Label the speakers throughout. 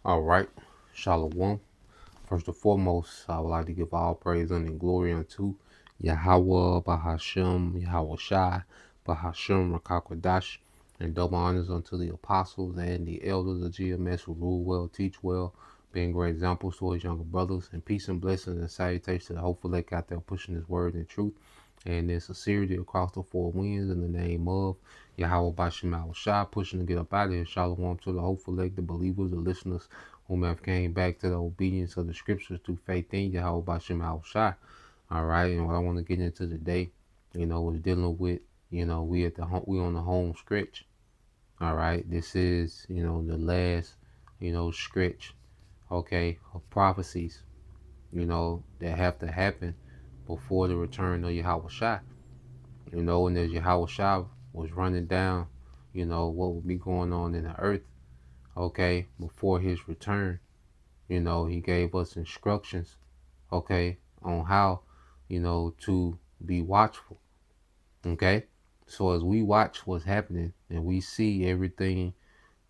Speaker 1: All right, Shalom. First and foremost, I would like to give all praise and glory unto Yahweh, Bahashem, Yahweh Shai, Bahashem, Rakakwadash, and double honors unto the apostles and the elders of GMS who rule well, teach well, being great examples to his younger brothers, and peace and blessings and salutations to the hopeful elect out there pushing his word and truth. And there's sincerity across the four winds in the name of Yahweh Bashem Shai, pushing to get up out of here. Shalom to the hopeful elect, the believers, the listeners, whom have came back to the obedience of the scriptures through faith in Yahweh Bashem Shai. All right, and what I want to get into today, is dealing with, we on the home stretch. All right, this is, the last, stretch, okay, of prophecies, that have to happen before the return of Yahweh Shai. And as Yahweh Shai was running down, what would be going on in the earth, okay, before his return. He gave us instructions, okay, on how, to be watchful, okay? So as we watch what's happening and we see everything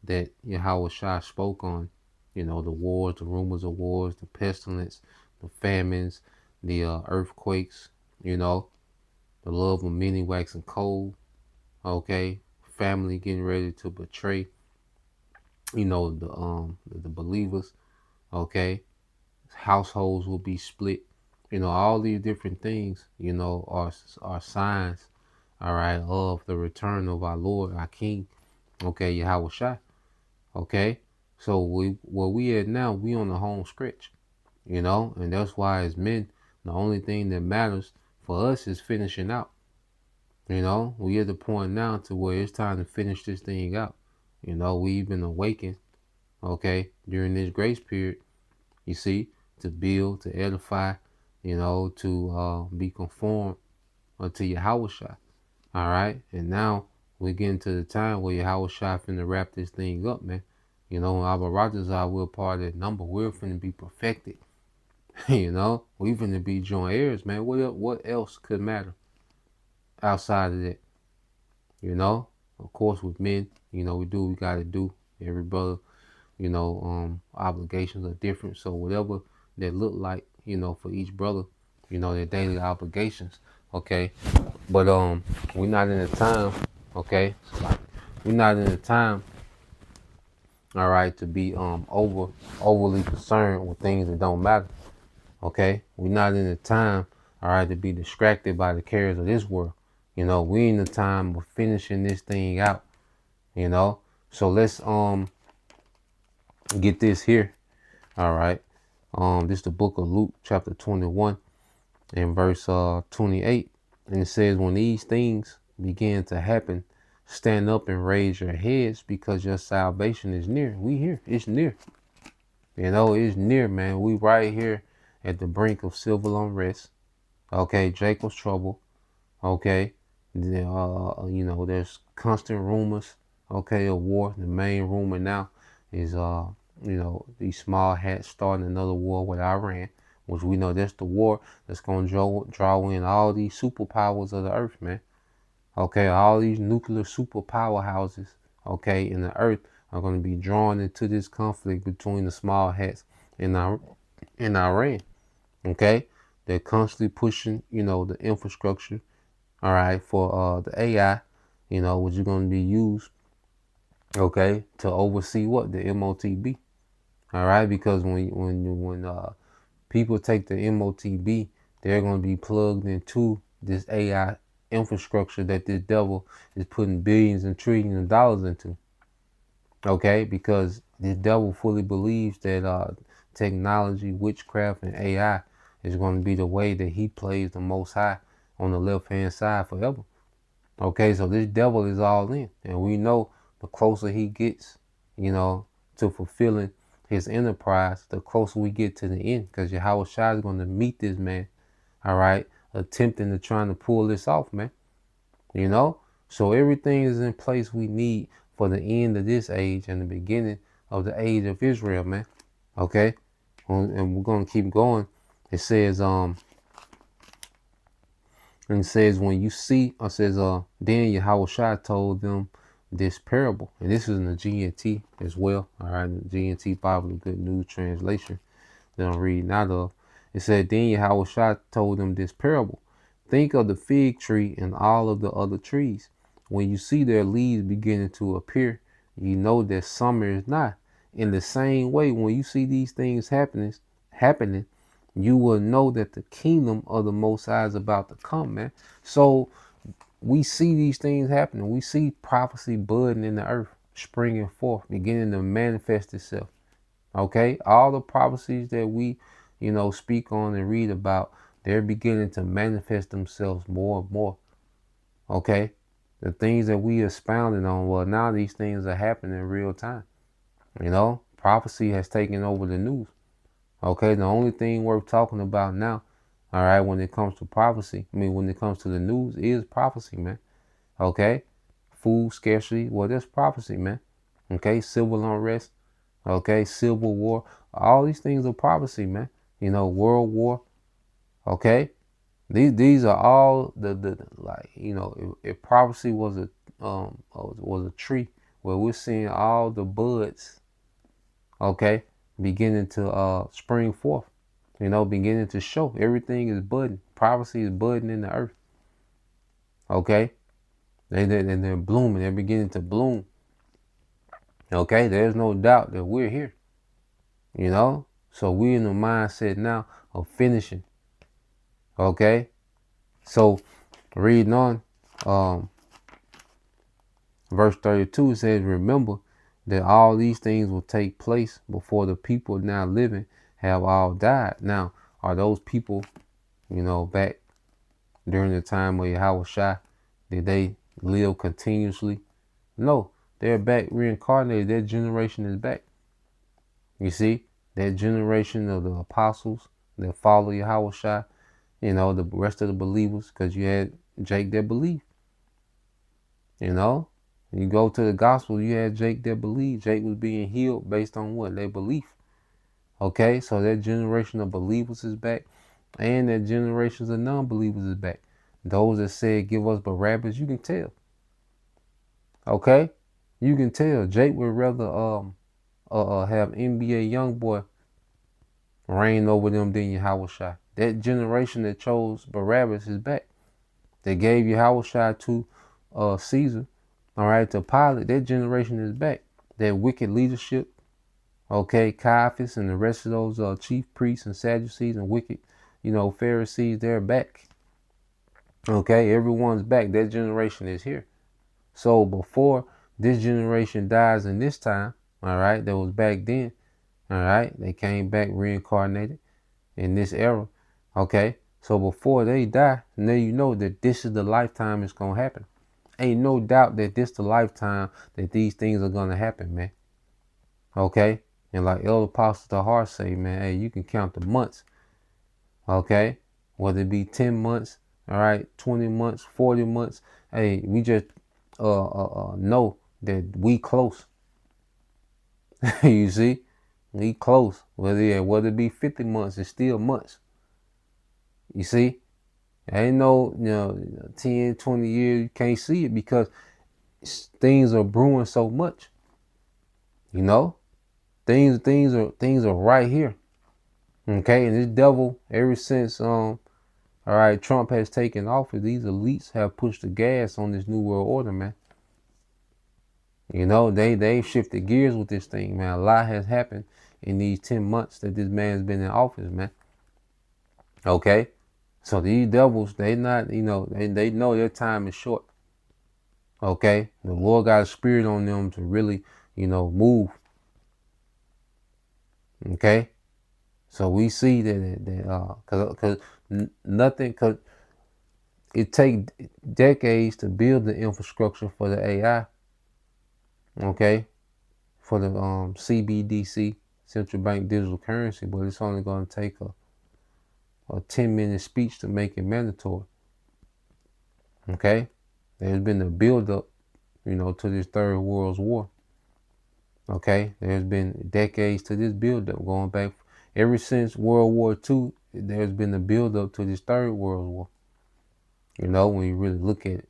Speaker 1: that Yahweh Shai spoke on, the wars, the rumors of wars, the pestilence, the famines, the earthquakes, the love of many waxing cold, okay? Family getting ready to betray, the believers, okay? Households will be split. All these different things, are signs, all right, of the return of our Lord, our King, okay, Yahweh Shai, okay. So where we at now, we on the home stretch, and that's why as men, the only thing that matters for us is finishing out. We at the point now to where it's time to finish this thing out. We've been awakened, okay, during this grace period, you see, to build, to edify, to be conformed unto Yahweh Shai. All right. And now we're getting to the time where Yahweh Shai finna wrap this thing up, man. Abba Rajazah, we're part of that number. We're finna be perfected. We finna be joint heirs, man. What else could matter outside of that? Of course, with men, we do what we gotta do. Every brother, obligations are different. So whatever that look like, for each brother, their daily obligations. Okay. But we're not in a time, okay? We're not in a time, all right, to be overly concerned with things that don't matter. Okay? We're not in a time, all right, to be distracted by the cares of this world. We in the time of finishing this thing out, So let's get this here. All right. This is the book of Luke, chapter 21, and verse 28. And it says, when these things begin to happen, stand up and raise your heads because your salvation is near. We here. It's near. It's near, man. We right here at the brink of civil unrest. Okay, Jacob's trouble. Okay. There's constant rumors, okay, of war. The main rumor now is these small hats starting another war with Iran, which we know that's the war that's gonna draw in all these superpowers of the earth, man. Okay, all these nuclear superpower houses, okay, in the earth are gonna be drawn into this conflict between the small hats and Iran. Okay, they're constantly pushing, the infrastructure, all right, for the AI, which is going to be used, okay, to oversee what the MOTB, all right, because when people take the MOTB, they're going to be plugged into this AI infrastructure that this devil is putting billions and trillions of dollars into, okay, because this devil fully believes that technology, witchcraft, and AI is going to be the way that he plays the Most High on the left hand side forever. Okay, so this devil is all in. And we know the closer he gets, to fulfilling his enterprise, the closer we get to the end. Because Yahweh Shai is going to meet this man, all right, attempting to trying to pull this off, man. So everything is in place we need for the end of this age and the beginning of the age of Israel, man. Okay, and we're going to keep going. It says, and it says, when you see, then Yahweh Shai told them this parable. And this is in the GNT as well. All right, the GNT Bible, the Good News Translation that I'm reading out of. It said, then Yahushua told them this parable. Think of the fig tree and all of the other trees. When you see their leaves beginning to appear, you know that summer is nigh. In the same way, when you see these things happening, you will know that the kingdom of the Most High is about to come, man. So we see these things happening. We see prophecy budding in the earth, springing forth, beginning to manifest itself. Okay, all the prophecies that we, speak on and read about, they're beginning to manifest themselves more and more. Okay, the things that we expounded on, well, now these things are happening in real time. Prophecy has taken over the news. Okay, the only thing worth talking about now, all right, when it comes to prophecy, when it comes to the news, is prophecy, man. Okay, food scarcity, well, that's prophecy, man. Okay, civil unrest, okay, civil war, all these things are prophecy, man. World war, okay. These are all the like, if prophecy was a tree where we're seeing all the buds, okay, beginning to spring forth, beginning to show. Everything is budding. Prophecy is budding in the earth. Okay. And they're blooming. They're beginning to bloom. Okay, there's no doubt that we're here. So we're in the mindset now of finishing. Okay, so reading on, verse 32 says, remember that all these things will take place before the people now living have all died. Now, are those people, back during the time of Yahushua, did they live continuously? No, they're back reincarnated. Their generation is back. You see, that generation of the apostles that follow Yahushua, the rest of the believers, because you had Jake that believed. You go to the gospel, you had Jake that believed. Jake was being healed based on what? Their belief. Okay, so that generation of believers is back, and that generations of non-believers is back. Those that said, give us Barabbas, you can tell. Okay, you can tell. Jake would rather have NBA YoungBoy reign over them than Yahushua. That generation that chose Barabbas is back. They gave Yahushua to Caesar, all right, to Pilate. That generation is back. That wicked leadership, okay, Caiaphas and the rest of those chief priests and Sadducees and wicked, Pharisees, they're back. Okay, everyone's back. That generation is here. So before this generation dies in this time, all right, that was back then, all right, they came back reincarnated in this era. Okay, so before they die, now you know that this is the lifetime it's gonna happen. Ain't no doubt that this the lifetime that these things are gonna happen, man. Okay, and like Elder Apostle Tahar say, man, hey, you can count the months. Okay, whether it be 10 months, all right, 20 months, 40 months. Hey, we just know that we close. You see, we close. Whether it be 50 months, it's still months. You see, ain't no 10, 20 years you can't see it because things are brewing so much. Things are right here. Okay, and this devil, ever since all right, Trump has taken office, these elites have pushed the gas on this new world order, man. They've shifted gears with this thing, man. A lot has happened in these 10 months that this man's been in office, man. Okay, so these devils, they not, they know their time is short. Okay, the Lord got a spirit on them to really, move. Okay, so we see that because nothing, because it take decades to build the infrastructure for the AI. Okay, for the CBDC, central bank digital currency, but it's only going to take a 10-minute speech to make it mandatory. Okay, there's been a build up, to this third world war. Okay, there's been decades to this build up going back ever since World War II. There's been a build up to this third world war. When you really look at it.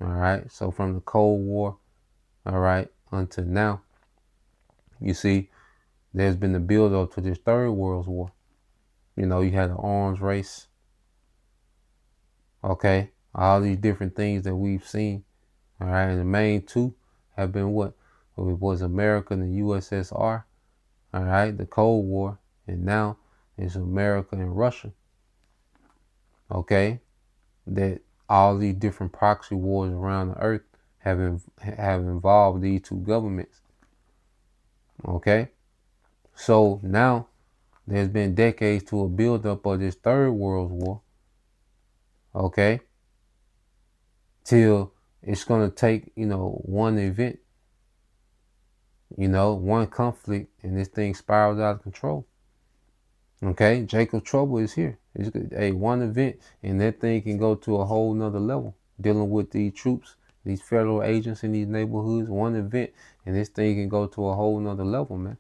Speaker 1: All right, so from the Cold War, all right, until now. You see, there's been the build up to this third world war. You know, you had the arms race, okay, all these different things that we've seen, all right, and the main two have been what? Well, it was America and the USSR, all right, the Cold War, and now it's America and Russia, okay, that all these different proxy wars around the earth have involved these two governments, okay. So now there's been decades to a buildup of this third world war, okay, till it's gonna take, you know, one event, you know, one conflict, and this thing spirals out of control. Okay, Jacob Trouble is here. It's a one event, and that thing can go to a whole nother level. Dealing with these troops, these federal agents in these neighborhoods, one event, and this thing can go to a whole nother level, man.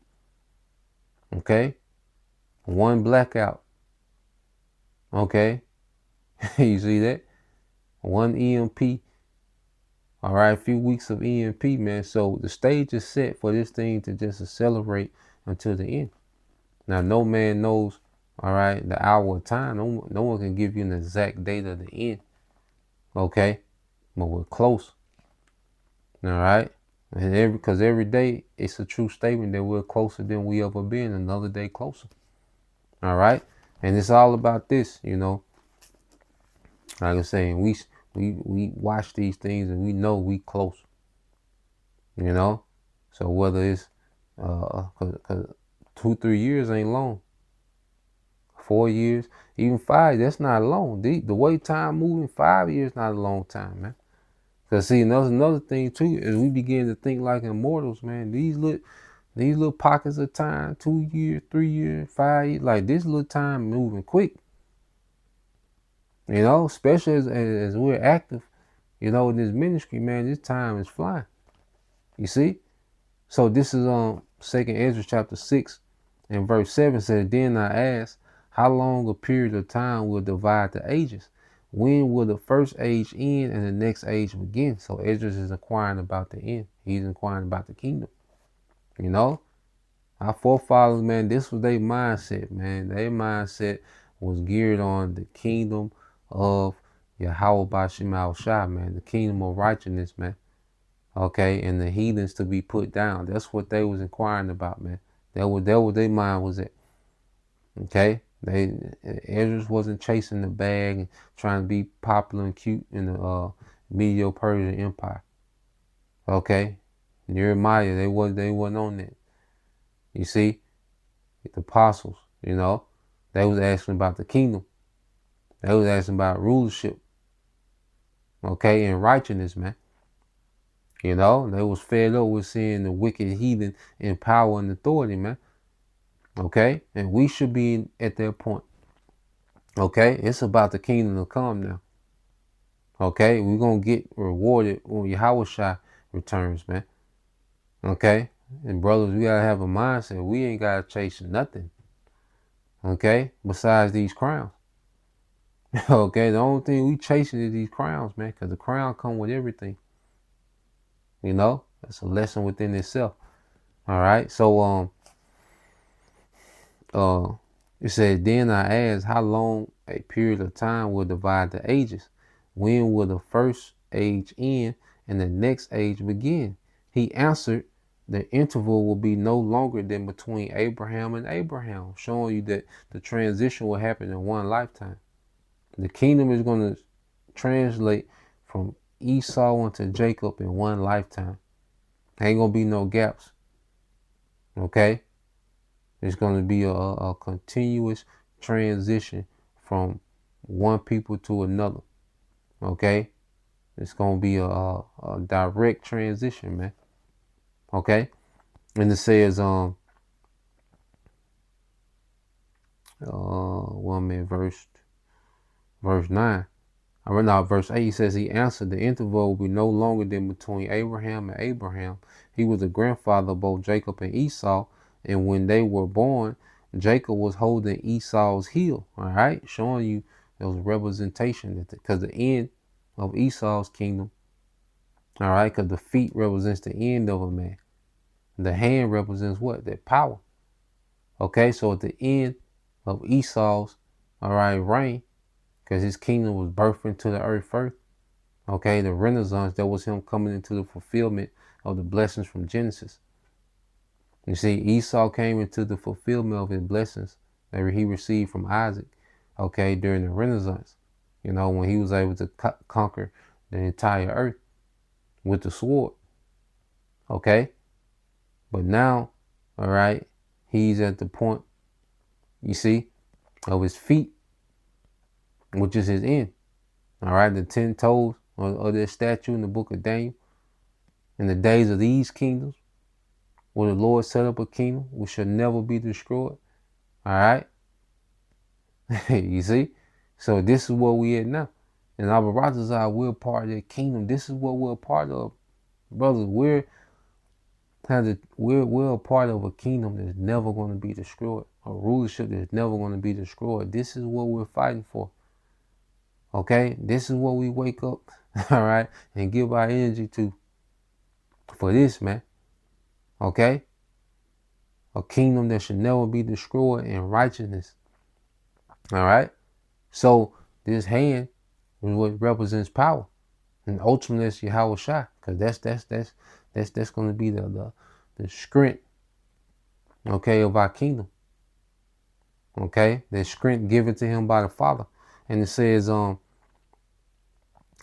Speaker 1: Okay, one blackout. Okay, you see that? One EMP. All right, a few weeks of EMP, man. So the stage is set for this thing to just accelerate until the end. Now, no man knows, all right, the hour of time. No one can give you an exact date of the end. Okay, but we're close. All right, and because every day it's a true statement that we're closer than we ever been. Another day closer. All right, and it's all about this, you know. Like I'm saying, we watch these things and we know we close. You know, so whether it's cause 2-3 years ain't long. 4 years, even 5, that's not long. The way time moving, 5 years not a long time, man. Cause see, another thing too is we begin to think like immortals, man. These little pockets of time, 2 years, 3 years, 5 years, like this little time moving quick. You know, especially as we're active, you know, in this ministry, man, this time is flying. You see? So this is 2nd Ezra chapter 6 and verse 7 says, Then I asked, how long a period of time will divide the ages? When will the first age end and the next age begin? So Ezra is inquiring about the end. He's inquiring about the kingdom. You know, our forefathers, man, this was their mindset, man. Their mindset was geared on the kingdom of Yahweh Bashim Al Shah, man, the kingdom of righteousness, man. Okay, and the heathens to be put down. That's what they was inquiring about, man. That was their mind was at. Okay, Ezra wasn't chasing the bag and trying to be popular and cute in the Medo-Persian Empire. Okay, Nehemiah, they wasn't on that. You see, the apostles, you know, they was asking about the kingdom. They was asking about rulership. Okay, and righteousness, man. You know, they was fed up with seeing the wicked heathen in power and authority, man. Okay, and we should be at that point. Okay, it's about the kingdom to come now. Okay, we're gonna get rewarded when Yahweh Shai returns, man. Okay, and brothers, we gotta have a mindset. We ain't gotta chase nothing. Okay, besides these crowns. Okay, the only thing we chasing is these crowns, man, because the crown come with everything. You know, that's a lesson within itself. All right, so it says, Then I asked, how long a period of time will divide the ages? When will the first age end and the next age begin? He answered, the interval will be no longer than between Abraham and Abraham, showing you that the transition will happen in one lifetime. The kingdom is going to translate from Esau unto Jacob in one lifetime. Ain't going to be no gaps. Okay? It's going to be a continuous transition from one people to another. Okay? It's going to be a direct transition, man. Okay? And it says, verse 9. I read out verse 8. He says, He answered, the interval will be no longer than between Abraham and Abraham. He was the grandfather of both Jacob and Esau. And when they were born, Jacob was holding Esau's heel. All right, showing you there was representation that because the end of Esau's kingdom, All right, because the feet represents the end of a man. The hand represents what? That power. Okay, so at the end of Esau's, all right, reign, because his kingdom was birthed into the earth first. Okay, the Renaissance, that was him coming into the fulfillment of the blessings from Genesis. You see, Esau came into the fulfillment of his blessings that he received from Isaac, okay, during the Renaissance. You know, when he was able to conquer the entire earth with the sword, okay? But now, all right, he's at the point, you see, of his feet, which is his end. All right, the 10 toes of that statue in the book of Daniel. In the days of these kingdoms, where the Lord set up a kingdom which shall never be destroyed. All right, you see? So this is where we at now. And our brothers are, we're part of that kingdom. This is what we're a part of. Brothers, we're a part of a kingdom that's never going to be destroyed. A rulership that's never going to be destroyed. This is what we're fighting for. Okay? This is what we wake up, all right, and give our energy to for this, man. Okay? A kingdom that should never be destroyed in righteousness. All right? So this hand is what represents power. And ultimately it's Yahweh Shai. Because that's gonna be the strength, okay, of our kingdom. Okay? The strength given to him by the Father. And it says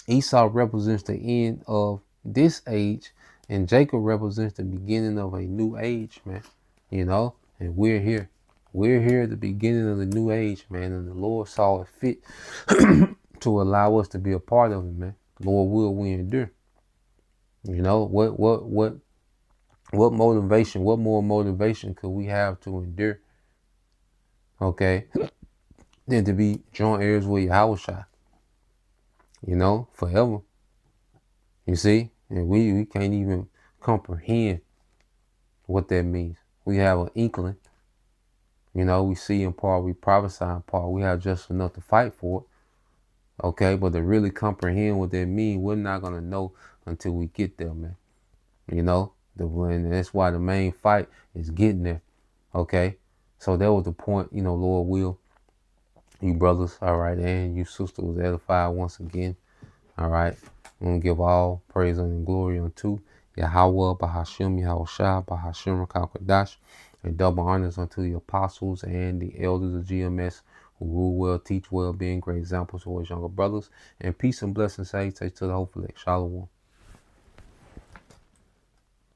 Speaker 1: Esau represents the end of this age, and Jacob represents the beginning of a new age, man. You know, and we're here. We're here at the beginning of the new age, man, and the Lord saw it fit to allow us to be a part of it, man. Lord, will we endure? You know, what motivation, what more motivation could we have to endure, okay, than to be joint heirs with Yahweh, you know, forever. You see? And we can't even comprehend what that means. We have an inkling. You know, we see in part, we prophesy in part, we have just enough to fight for it. Okay, but to really comprehend what that means, we're not gonna know until we get there, man. You know, and that's why the main fight is getting there. Okay, so that was the point. You know, Lord will, you brothers, all right, and you sisters was edified once again. All right, I'm gonna give all praise and glory unto Yahweh, Bahashim, Yahushua, Bahashim, Rakakadash, and double honors unto the apostles and the elders of GMS who rule well, teach well, being great examples to his younger brothers. And peace and blessings, say to the hopeful. Shalom.